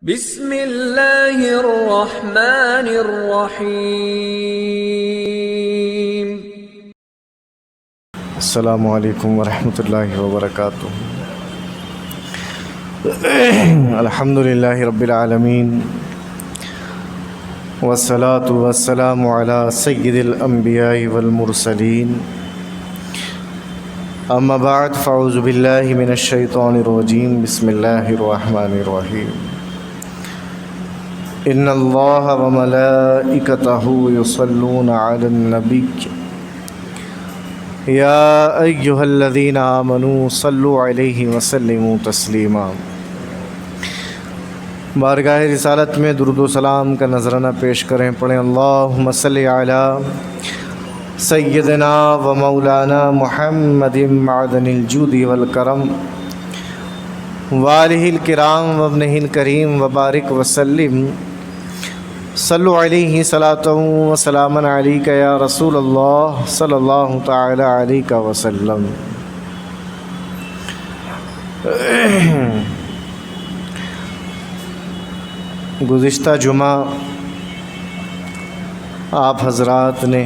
بسم اللہ الرحمن الرحیم۔ السلام علیکم ورحمۃ اللہ وبرکاتہ۔ الحمد للہ رب العالمین والصلاة والسلام علی سید الانبیاء والمرسلین، اما بعد فاعوذ باللہ من الشیطان الرجیم، بسم اللہ الرحمن الرحیم۔ ان اللہ وملائکتہ یصلون علی النبی یا ایہا الذین آمنوا صلوا علیہ وسلموا تسلیما۔ بارگاہ رسالت میں درود و سلام کا نذرانہ پیش کریں، پڑھیں اللہم صلی علی سیدنا و مولانا محمد معدن الجود والکرم وآلہ الکرام وابنہ الکریم وبارک وسلم۔ صلو علیہ صلاۃ و سلاما علیک یا رسول اللہ صلی اللہ تعالی علیہ وسلم۔ گزشتہ جمعہ آپ حضرات نے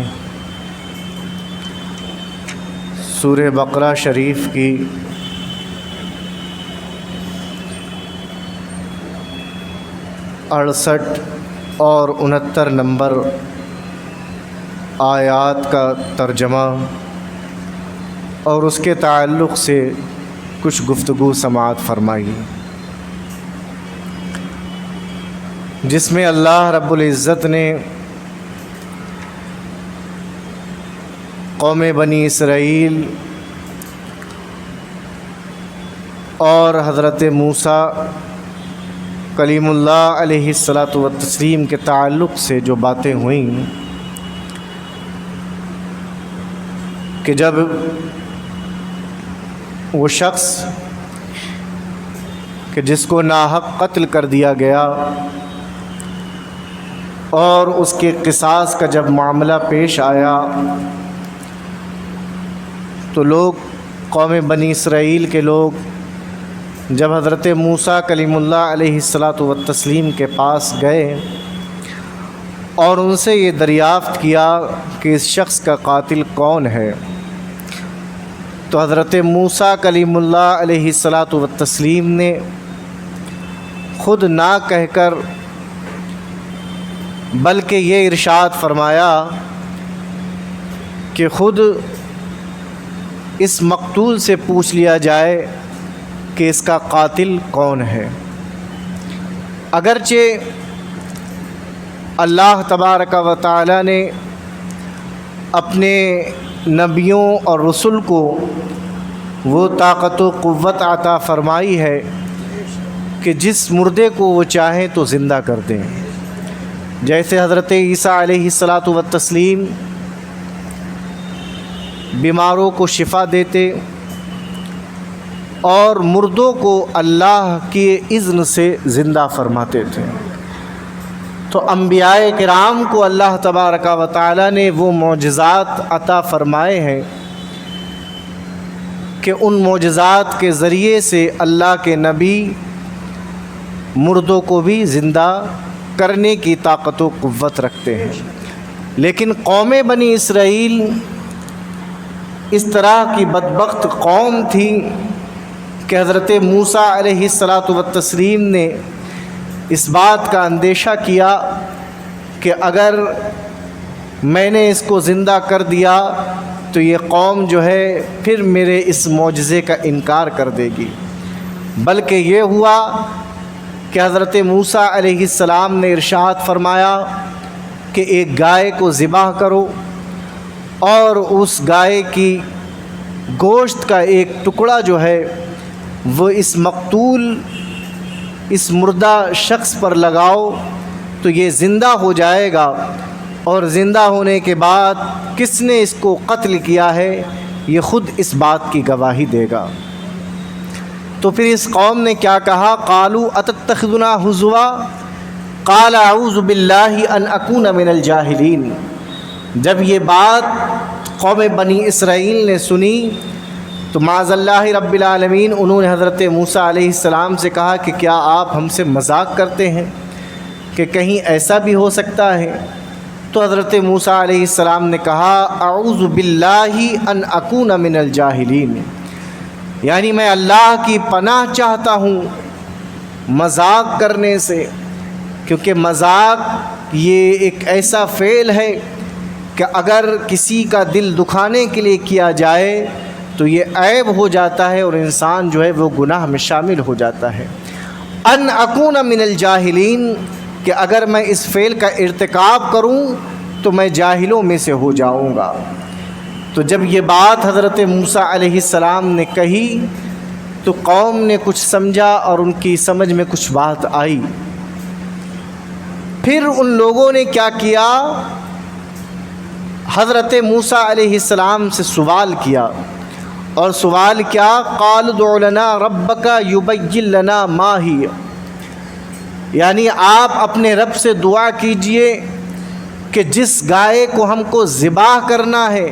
سورہ بقرہ شریف کی اڑسٹھ اور 69 نمبر آیات کا ترجمہ اور اس کے تعلق سے کچھ گفتگو سماعت فرمائی، جس میں اللہ رب العزت نے قوم بنی اسرائیل اور حضرت موسیٰ کلیم اللہ علیہ الصلاۃ والتسلیم کے تعلق سے جو باتیں ہوئیں کہ جب وہ شخص کہ جس کو ناحق قتل کر دیا گیا اور اس کے قصاص کا جب معاملہ پیش آیا تو لوگ قوم بنی اسرائیل کے لوگ جب حضرت موسیٰ کلیم اللہ علیہ الصلاۃ والتسلیم کے پاس گئے اور ان سے یہ دریافت کیا کہ اس شخص کا قاتل کون ہے، تو حضرت موسیٰ کلیم اللہ علیہ الصلاۃ والتسلیم نے خود نہ کہہ کر بلکہ یہ ارشاد فرمایا کہ خود اس مقتول سے پوچھ لیا جائے کہ اس کا قاتل کون ہے۔ اگرچہ اللہ تبارک و تعالی نے اپنے نبیوں اور رسل کو وہ طاقت و قوت عطا فرمائی ہے کہ جس مردے کو وہ چاہیں تو زندہ کر دیں، جیسے حضرت عیسیٰ علیہ الصلاۃ والتسلیم بیماروں کو شفا دیتے اور مردوں کو اللہ کے اذن سے زندہ فرماتے تھے۔ تو انبیاء کرام کو اللہ تبارک و تعالی نے وہ معجزات عطا فرمائے ہیں کہ ان معجزات کے ذریعے سے اللہ کے نبی مردوں کو بھی زندہ کرنے کی طاقت و قوت رکھتے ہیں، لیکن قوم بنی اسرائیل اس طرح کی بدبخت قوم تھی کہ حضرت موسیٰ علیہ الصلاۃ والتسلیم نے اس بات کا اندیشہ کیا کہ اگر میں نے اس کو زندہ کر دیا تو یہ قوم جو ہے پھر میرے اس معجزے کا انکار کر دے گی، بلکہ یہ ہوا کہ حضرت موسیٰ علیہ السلام نے ارشاد فرمایا کہ ایک گائے کو ذبح کرو اور اس گائے کی گوشت کا ایک ٹکڑا جو ہے وہ اس مقتول اس مردہ شخص پر لگاؤ تو یہ زندہ ہو جائے گا، اور زندہ ہونے کے بعد کس نے اس کو قتل کیا ہے یہ خود اس بات کی گواہی دے گا۔ تو پھر اس قوم نے کیا کہا، قالوا اتتخذنا ہزوا قال اعوذ باللہ ان اکون من الجاہلین۔ جب یہ بات قوم بنی اسرائیل نے سنی تو معاذ اللہ رب العالمین انہوں نے حضرت موسیٰ علیہ السلام سے کہا کہ کیا آپ ہم سے مذاق کرتے ہیں کہ کہیں ایسا بھی ہو سکتا ہے؟ تو حضرت موسیٰ علیہ السلام نے کہا اعوذ باللہ ان اکون من الجاہلین، یعنی میں اللہ کی پناہ چاہتا ہوں مذاق کرنے سے، کیونکہ مذاق یہ ایک ایسا فعل ہے کہ اگر کسی کا دل دکھانے کے لیے کیا جائے تو یہ عیب ہو جاتا ہے اور انسان جو ہے وہ گناہ میں شامل ہو جاتا ہے۔ ان اکون من الجاہلین، کہ اگر میں اس فعل کا ارتکاب کروں تو میں جاہلوں میں سے ہو جاؤں گا۔ تو جب یہ بات حضرت موسیٰ علیہ السلام نے کہی تو قوم نے کچھ سمجھا اور ان کی سمجھ میں کچھ بات آئی۔ پھر ان لوگوں نے کیا کیا، حضرت موسیٰ علیہ السلام سے سوال کیا، اور سوال کیا، قالوا ادع لنا ربک یبین لنا ما ہی، یعنی آپ اپنے رب سے دعا کیجئے کہ جس گائے کو ہم کو ذبح کرنا ہے،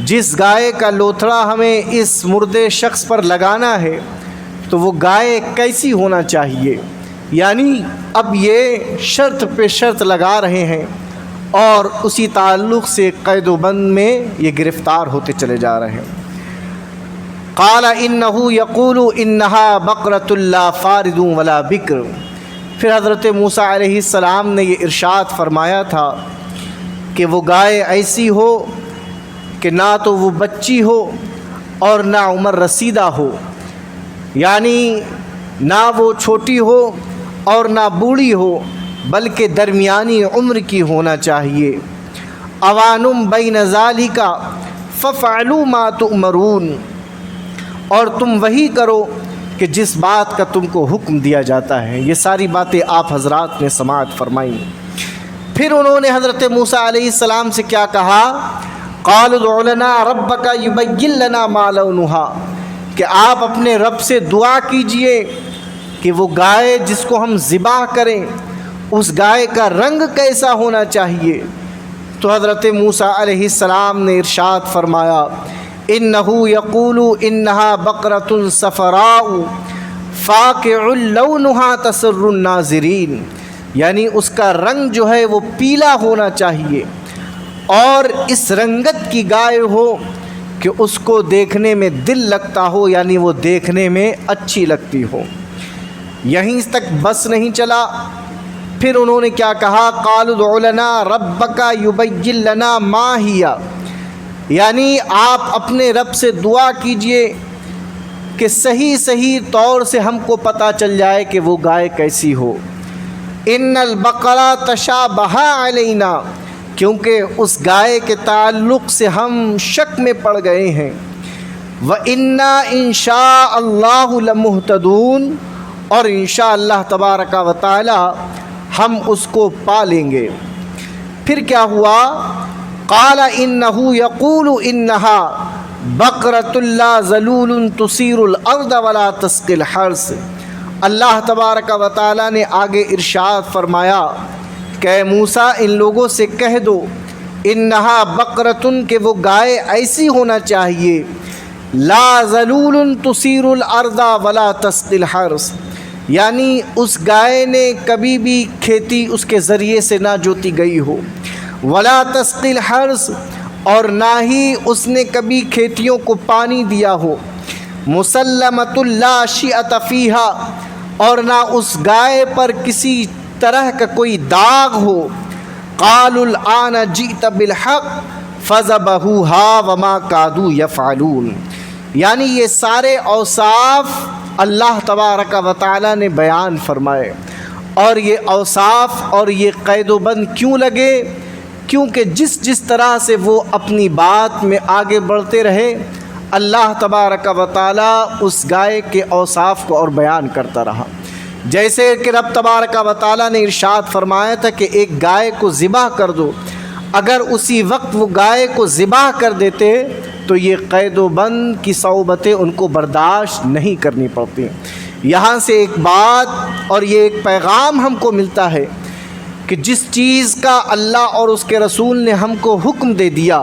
جس گائے کا لوتھڑا ہمیں اس مردے شخص پر لگانا ہے، تو وہ گائے کیسی ہونا چاہیے۔ یعنی اب یہ شرط پہ شرط لگا رہے ہیں اور اسی تعلق سے قید و بند میں یہ گرفتار ہوتے چلے جا رہے ہیں۔ قال انہ یقول انہا بقرۃ لا فارض ولا بکر، پھر حضرت موسیٰ علیہ السلام نے یہ ارشاد فرمایا تھا کہ وہ گائے ایسی ہو کہ نہ تو وہ بچی ہو اور نہ عمر رسیدہ ہو، یعنی نہ وہ چھوٹی ہو اور نہ بوڑھی ہو، بلکہ درمیانی عمر کی ہونا چاہیے۔ اوانم بین ذالک ففعلوا ما تؤمرون، اور تم وہی کرو کہ جس بات کا تم کو حکم دیا جاتا ہے۔ یہ ساری باتیں آپ حضرات نے سماعت فرمائیں۔ پھر انہوں نے حضرت موسیٰ علیہ السلام سے کیا کہا، قالوا ادع لنا ربک یبین لنا ما لونھا، کہ آپ اپنے رب سے دعا کیجئے کہ وہ گائے جس کو ہم ذبح کریں اس گائے کا رنگ کیسا ہونا چاہیے۔ تو حضرت موسیٰ علیہ السلام نے ارشاد فرمایا، انہ یقول انہا بقرۃ صفراء فاقع لونھا تسر الناظرین، یعنی اس کا رنگ جو ہے وہ پیلا ہونا چاہیے اور اس رنگت کی گائے ہو کہ اس کو دیکھنے میں دل لگتا ہو، یعنی وہ دیکھنے میں اچھی لگتی ہو۔ یہیں تک بس نہیں چلا، پھر انہوں نے کیا کہا، قالوا ادع لنا ربک یبین لنا ما ہی، یعنی آپ اپنے رب سے دعا کیجئے کہ صحیح طور سے ہم کو پتہ چل جائے کہ وہ گائے کیسی ہو۔ ان البقرہ تشابہ علینا، کیونکہ اس گائے کے تعلق سے ہم شک میں پڑ گئے ہیں۔ وَإِنَّا إِن شَاءَ اللَّهُ لَمُهْتَدُونَ، اور انشاءاللہ تبارک و تعالی ہم اس کو پا لیں گے۔ پھر کیا ہوا، قال انہ یقول انہا بقرۃ لا ذلول تثیر الارض ولا تسقی الحرث، اللہ تبارک و تعالی نے آگے ارشاد فرمایا کہ اے موسیٰ ان لوگوں سے کہہ دو انہا بقرۃ، کہ وہ گائے ایسی ہونا چاہیے، لا ذلول تثیر الارض ولا تسقی الحرث، یعنی اس گائے نے کبھی بھی کھیتی اس کے ذریعے سے نہ جوتی گئی ہو، ولا تسقی الحرث، اور نہ ہی اس نے کبھی کھیتیوں کو پانی دیا ہو، مسلمۃ لا شیئۃ فیہا، اور نہ اس گائے پر کسی طرح کا کوئی داغ ہو۔ قالوا الآن جئت بالحق فذبحوها وما كادوا يفعلون، یعنی یہ سارے اوصاف اللہ تبارک و تعالی نے بیان فرمائے، اور یہ اوصاف اور یہ قید و بند کیوں لگے، کیونکہ جس طرح سے وہ اپنی بات میں آگے بڑھتے رہے اللہ تبارک و تعالی اس گائے کے اوصاف کو اور بیان کرتا رہا۔ جیسے کہ رب تبارک و تعالی نے ارشاد فرمایا تھا کہ ایک گائے کو ذبح کر دو، اگر اسی وقت وہ گائے کو ذبح کر دیتے تو یہ قید و بند کی صعوبتیں ان کو برداشت نہیں کرنی پڑتی۔ یہاں سے ایک بات اور یہ ایک پیغام ہم کو ملتا ہے کہ جس چیز کا اللہ اور اس کے رسول نے ہم کو حکم دے دیا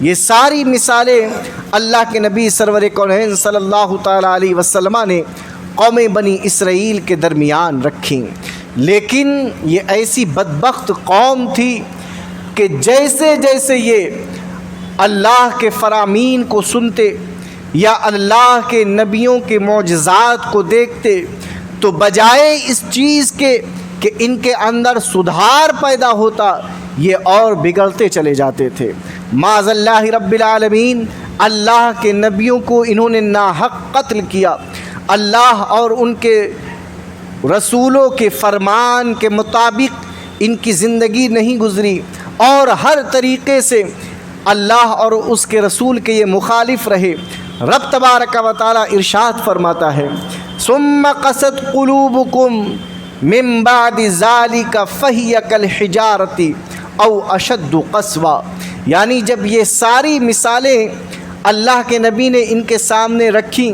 یہ ساری مثالیں اللہ کے نبی سرور کونین صلی اللہ تعالیٰ علیہ وسلم نے قوم بنی اسرائیل کے درمیان رکھیں، لیکن یہ ایسی بدبخت قوم تھی کہ جیسے جیسے یہ اللہ کے فرامین کو سنتے یا اللہ کے نبیوں کے معجزات کو دیکھتے تو بجائے اس چیز کے کہ ان کے اندر سدھار پیدا ہوتا، یہ اور بگڑتے چلے جاتے تھے۔ معاذ اللہ رب العالمین، اللہ کے نبیوں کو انہوں نے ناحق قتل کیا، اللہ اور ان کے رسولوں کے فرمان کے مطابق ان کی زندگی نہیں گزری اور ہر طریقے سے اللہ اور اس کے رسول کے یہ مخالف رہے۔ رب تبارک و تعالی ارشاد فرماتا ہے ثم قست قلوبکم من بعد ذالک فہی کالحجارۃ او اشد قسوا، یعنی جب یہ ساری مثالیں اللہ کے نبی نے ان کے سامنے رکھیں،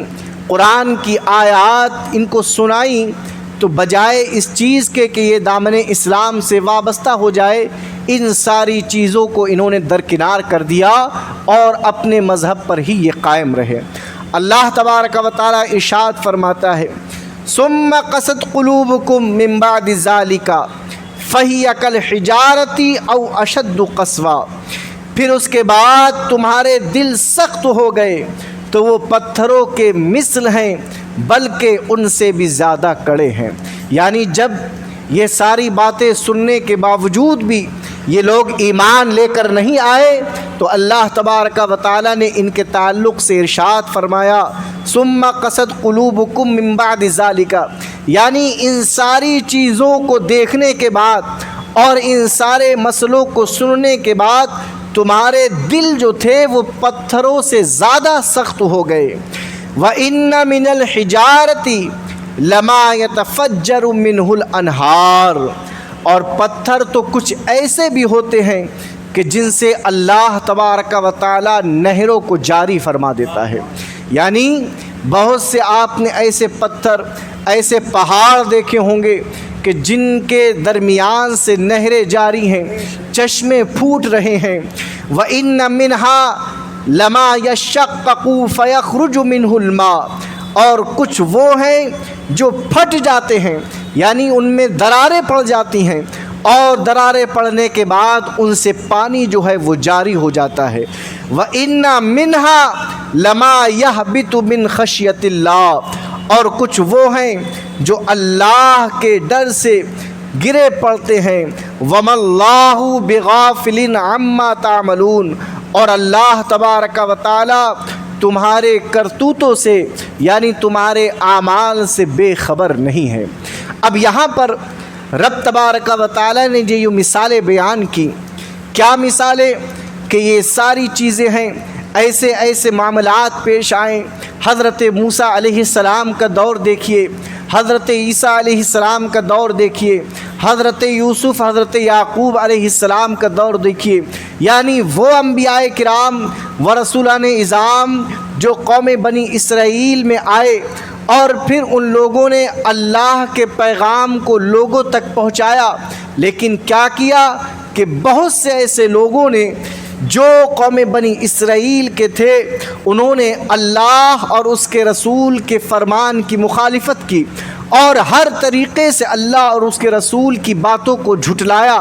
قرآن کی آیات ان کو سنائیں، تو بجائے اس چیز کے کہ یہ دامن اسلام سے وابستہ ہو جائے، ان ساری چیزوں کو انہوں نے درکنار کر دیا اور اپنے مذہب پر ہی یہ قائم رہے۔ اللہ تبارک و تعالی ارشاد فرماتا ہے ثم قست قلوبکم من بعد ذالک فہی کالحجارۃ او اشد قسوا، پھر اس کے بعد تمہارے دل سخت ہو گئے تو وہ پتھروں کے مثل ہیں بلکہ ان سے بھی زیادہ کڑے ہیں۔ یعنی جب یہ ساری باتیں سننے کے باوجود بھی یہ لوگ ایمان لے کر نہیں آئے تو اللہ تبارک و تعالی نے ان کے تعلق سے ارشاد فرمایا ثم قست قلوبکم من بعد ذالک، یعنی ان ساری چیزوں کو دیکھنے کے بعد اور ان سارے مسئلوں کو سننے کے بعد تمہارے دل جو تھے وہ پتھروں سے زیادہ سخت ہو گئے۔ وَإِنَّ مِنَ الْحِجَارَةِ لَمَا يَتَفَجَّرُ مِنْهُ الْأَنْهَارُ، اور پتھر تو کچھ ایسے بھی ہوتے ہیں کہ جن سے اللہ تبارک و تعالی نہروں کو جاری فرما دیتا ہے۔ یعنی بہت سے آپ نے ایسے پتھر، ایسے پہاڑ دیکھے ہوں گے کہ جن کے درمیان سے نہریں جاری ہیں، چشمے پھوٹ رہے ہیں۔ وَإِنَّ مِنْهَا لَمَا يَشَّقَّقُ فَيَخْرُجُ مِنْهُ الْمَاءُ، اور کچھ وہ ہیں جو پھٹ جاتے ہیں، یعنی ان میں دراریں پڑ جاتی ہیں اور دراریں پڑنے کے بعد ان سے پانی جو ہے وہ جاری ہو جاتا ہے۔ وَإِنَّ مِنْهَا لَمَا يَهْبِطُ مِنْ خَشْيَةِ اللَّهِ، اور کچھ وہ ہیں جو اللہ کے ڈر سے گرے پڑتے ہیں۔ وَمَا اللَّهُ بِغَافِلٍ عَمَّا تَعْمَلُونَ، اور اللہ تبارک و تعالی تمہارے کرتوتوں سے یعنی تمہارے اعمال سے بے خبر نہیں ہے۔ اب یہاں پر رب تبارک و تعالی نے جو مثالیں بیان کی، کیا مثالیں کہ یہ ساری چیزیں ہیں، ایسے ایسے معاملات پیش آئیں۔ حضرت موسیٰ علیہ السلام کا دور دیکھیے، حضرت عیسیٰ علیہ السلام کا دور دیکھیے، حضرت یوسف، حضرت یعقوب علیہ السلام کا دور دیکھیے، یعنی وہ انبیاء کرام و رسولان اعظام جو قوم بنی اسرائیل میں آئے اور پھر ان لوگوں نے اللہ کے پیغام کو لوگوں تک پہنچایا، لیکن کیا کیا کہ بہت سے ایسے لوگوں نے جو قوم بنی اسرائیل کے تھے انہوں نے اللہ اور اس کے رسول کے فرمان کی مخالفت کی اور ہر طریقے سے اللہ اور اس کے رسول کی باتوں کو جھٹلایا۔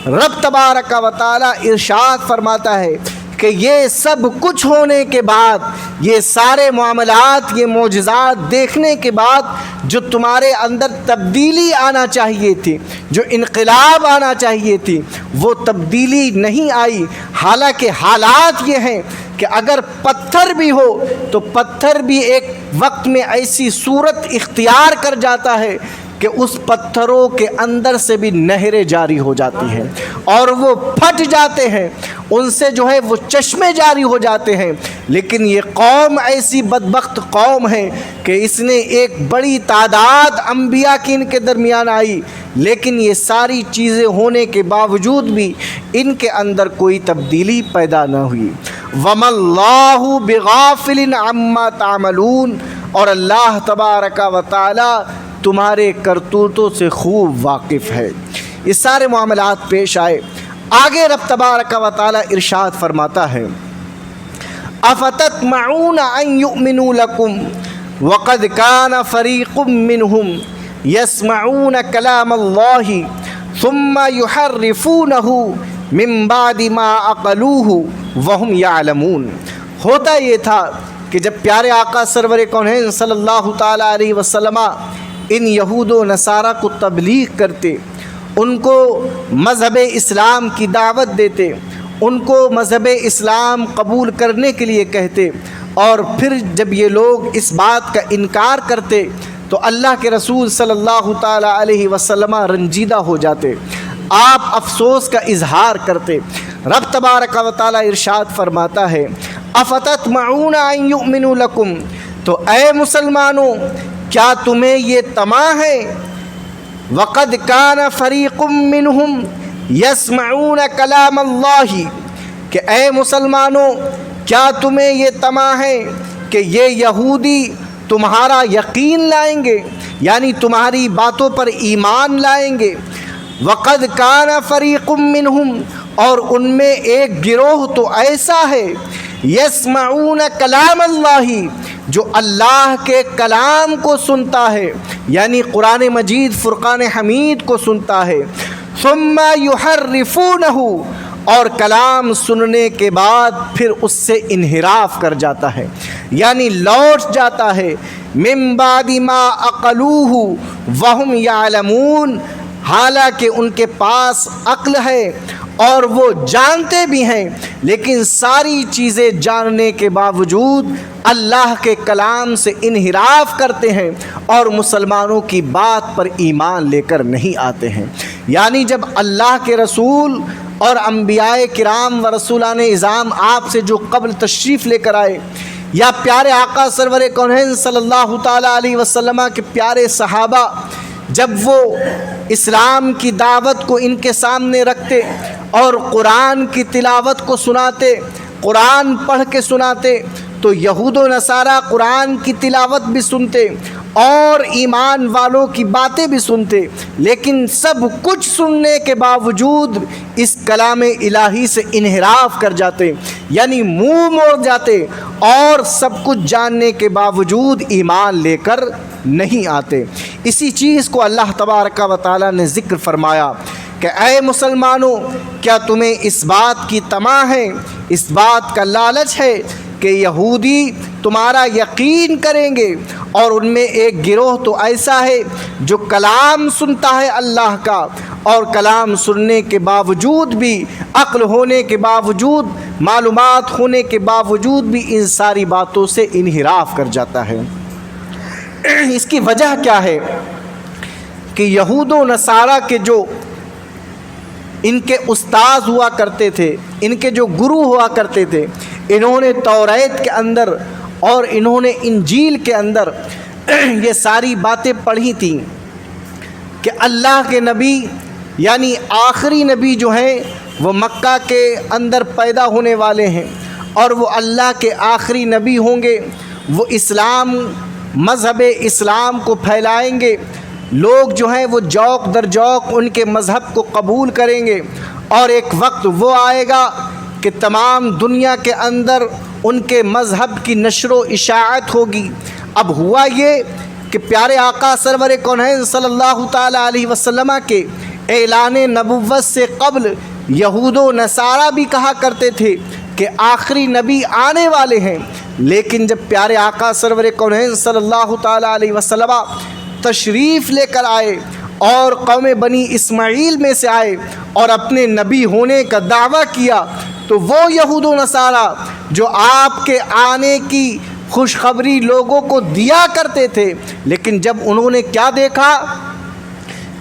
رب تبارک و تعالی ارشاد فرماتا ہے کہ یہ سب کچھ ہونے کے بعد، یہ سارے معاملات، یہ معجزات دیکھنے کے بعد جو تمہارے اندر تبدیلی آنا چاہیے تھی، جو انقلاب آنا چاہیے تھی، وہ تبدیلی نہیں آئی۔ حالانکہ حالات یہ ہیں کہ اگر پتھر بھی ہو تو پتھر بھی ایک وقت میں ایسی صورت اختیار کر جاتا ہے کہ اس پتھروں کے اندر سے بھی نہریں جاری ہو جاتی ہیں اور وہ پھٹ جاتے ہیں، ان سے جو ہے وہ چشمے جاری ہو جاتے ہیں۔ لیکن یہ قوم ایسی بدبخت قوم ہے کہ اس نے ایک بڑی تعداد انبیاء کی ان کے درمیان آئی، لیکن یہ ساری چیزیں ہونے کے باوجود بھی ان کے اندر کوئی تبدیلی پیدا نہ ہوئی۔ وَمَا اللَّهُ بِغَافِلٍ عَمَّا تَعْمَلُونَ، اور اللہ تبارک و تعالی تمہارے کرتوتوں سے خوب واقف ہے۔ یہ سارے معاملات پیش آئے۔ آگے رب تبارک و تعالی ارشاد فرماتا ہے افتطمعون ان یؤمنوا لکم وقد کان فریق منہم یسمعون کلام اللہ ثم یحرفونہ من بعد ما عقلوہ وہم یعلمون۔ ہوتا یہ تھا کہ جب پیارے آقا سرور کونین صلی اللہ تعالیٰ علیہ وسلم ان یہود و نصارہ کو تبلیغ کرتے، ان کو مذہب اسلام کی دعوت دیتے، ان کو مذہب اسلام قبول کرنے کے لیے کہتے، اور پھر جب یہ لوگ اس بات کا انکار کرتے تو اللہ کے رسول صلی اللہ تعالیٰ علیہ وسلم رنجیدہ ہو جاتے، آپ افسوس کا اظہار کرتے۔ رب تبارک و تعالیٰ ارشاد فرماتا ہے افتطمعون ان یؤمنوا لکم، تو اے مسلمانوں کیا تمہیں یہ طمع ہے، وقد کان فریق منہم یسمعون کلام اللہ، کہ اے مسلمانوں کیا تمہیں یہ طمع ہے کہ یہ یہودی تمہارا یقین لائیں گے، یعنی تمہاری باتوں پر ایمان لائیں گے۔ وقد کان فریق منہم، اور ان میں ایک گروہ تو ایسا ہے یسمعون کلام اللہ، جو اللہ کے کلام کو سنتا ہے، یعنی قرآن مجید فرقان حمید کو سنتا ہے، ثم یحرفونہ، اور کلام سننے کے بعد پھر اس سے انحراف کر جاتا ہے، یعنی لوٹ جاتا ہے، من بعد ما عقلوہ وہم یعلمون، حالانکہ ان کے پاس عقل ہے اور وہ جانتے بھی ہیں، لیکن ساری چیزیں جاننے کے باوجود اللہ کے کلام سے انحراف کرتے ہیں اور مسلمانوں کی بات پر ایمان لے کر نہیں آتے ہیں۔ یعنی جب اللہ کے رسول اور انبیاء کرام و رسولان اعظام آپ سے جو قبل تشریف لے کر آئے، یا پیارے آقا سرور کونین صلی اللہ تعالیٰ علیہ وسلم کے پیارے صحابہ جب وہ اسلام کی دعوت کو ان کے سامنے رکھتے اور قرآن کی تلاوت کو سناتے، قرآن پڑھ کے سناتے، تو یہود و نصارہ قرآن کی تلاوت بھی سنتے اور ایمان والوں کی باتیں بھی سنتے، لیکن سب کچھ سننے کے باوجود اس کلام الہی سے انحراف کر جاتے، یعنی منہ موڑ جاتے، اور سب کچھ جاننے کے باوجود ایمان لے کر نہیں آتے۔ اسی چیز کو اللہ تبارک و تعالیٰ نے ذکر فرمایا کہ اے مسلمانوں کیا تمہیں اس بات کی طمع ہے، اس بات کا لالچ ہے کہ یہودی تمہارا یقین کریں گے، اور ان میں ایک گروہ تو ایسا ہے جو کلام سنتا ہے اللہ کا، اور کلام سننے کے باوجود بھی، عقل ہونے کے باوجود، معلومات ہونے کے باوجود بھی ان ساری باتوں سے انحراف کر جاتا ہے۔ اس کی وجہ کیا ہے کہ یہود و نصارہ کے جو ان کے استاذ ہوا کرتے تھے، ان کے جو گرو ہوا کرتے تھے، انہوں نے توریت کے اندر اور انہوں نے انجیل کے اندر یہ ساری باتیں پڑھی تھیں کہ اللہ کے نبی یعنی آخری نبی جو ہیں وہ مکہ کے اندر پیدا ہونے والے ہیں، اور وہ اللہ کے آخری نبی ہوں گے، وہ اسلام مذہب اسلام کو پھیلائیں گے، لوگ جو ہیں وہ جوق در جوق ان کے مذہب کو قبول کریں گے، اور ایک وقت وہ آئے گا کہ تمام دنیا کے اندر ان کے مذہب کی نشر و اشاعت ہوگی۔ اب ہوا یہ کہ پیارے آقا سرور کونین صلی اللہ تعالیٰ علیہ وسلم کے اعلان نبوت سے قبل یہود و نصارہ بھی کہا کرتے تھے کہ آخری نبی آنے والے ہیں، لیکن جب پیارے آقا سرور کونین صلی اللہ تعالیٰ علیہ وسلم تشریف لے کر آئے اور قوم بنی اسماعیل میں سے آئے اور اپنے نبی ہونے کا دعویٰ کیا، تو وہ یہود و نصارہ جو آپ کے آنے کی خوشخبری لوگوں کو دیا کرتے تھے، لیکن جب انہوں نے کیا دیکھا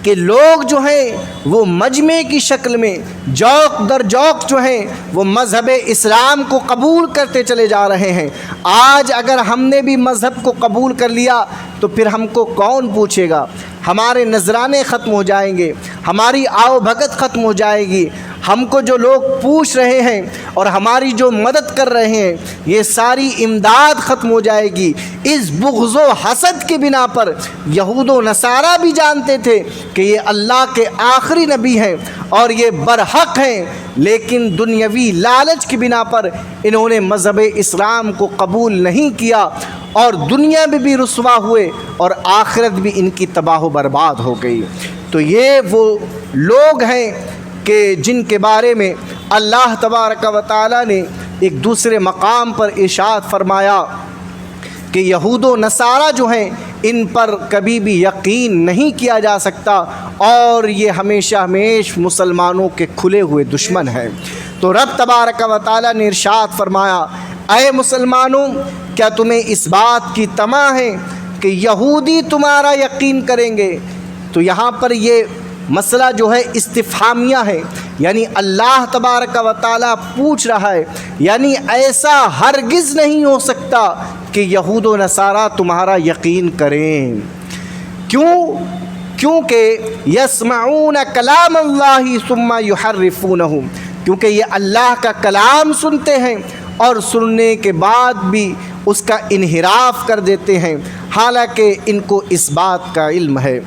کہ لوگ جو ہیں وہ مجمع کی شکل میں جوق در جوق جو ہیں وہ مذہب اسلام کو قبول کرتے چلے جا رہے ہیں، آج اگر ہم نے بھی مذہب کو قبول کر لیا تو پھر ہم کو کون پوچھے گا، ہمارے نذرانے ختم ہو جائیں گے، ہماری آؤ بھگت ختم ہو جائے گی، ہم کو جو لوگ پوچھ رہے ہیں اور ہماری جو مدد کر رہے ہیں یہ ساری امداد ختم ہو جائے گی۔ اس بغض و حسد کی بنا پر یہود و نصارہ بھی جانتے تھے کہ یہ اللہ کے آخری نبی ہیں، اور یہ برحق ہیں، لیکن دنیاوی لالچ کی بنا پر انہوں نے مذہب اسلام کو قبول نہیں کیا، اور دنیا میں بھی رسوا ہوئے اور آخرت بھی ان کی تباہ و برباد ہو گئی۔ تو یہ وہ لوگ ہیں کہ جن کے بارے میں اللہ تبارک و تعالی نے ایک دوسرے مقام پر ارشاد فرمایا کہ یہود و نصارہ جو ہیں ان پر کبھی بھی یقین نہیں کیا جا سکتا، اور یہ ہمیشہ ہمیشہ مسلمانوں کے کھلے ہوئے دشمن ہیں۔ تو رب تبارک و تعالی نے ارشاد فرمایا، اے مسلمانوں، کیا تمہیں اس بات کی طمع ہے کہ یہودی تمہارا یقین کریں گے؟ تو یہاں پر یہ مسئلہ جو ہے استفہامیہ ہے، یعنی اللہ تبارک و تعالیٰ پوچھ رہا ہے، یعنی ایسا ہرگز نہیں ہو سکتا کہ یہود و نصارہ تمہارا یقین کریں۔ کیونکہ یسمعون کلام اللہ ثم یحرفونہ، کیونکہ یہ اللہ کا کلام سنتے ہیں اور سننے کے بعد بھی اس کا انحراف کر دیتے ہیں، حالانکہ ان کو اس بات کا علم ہے۔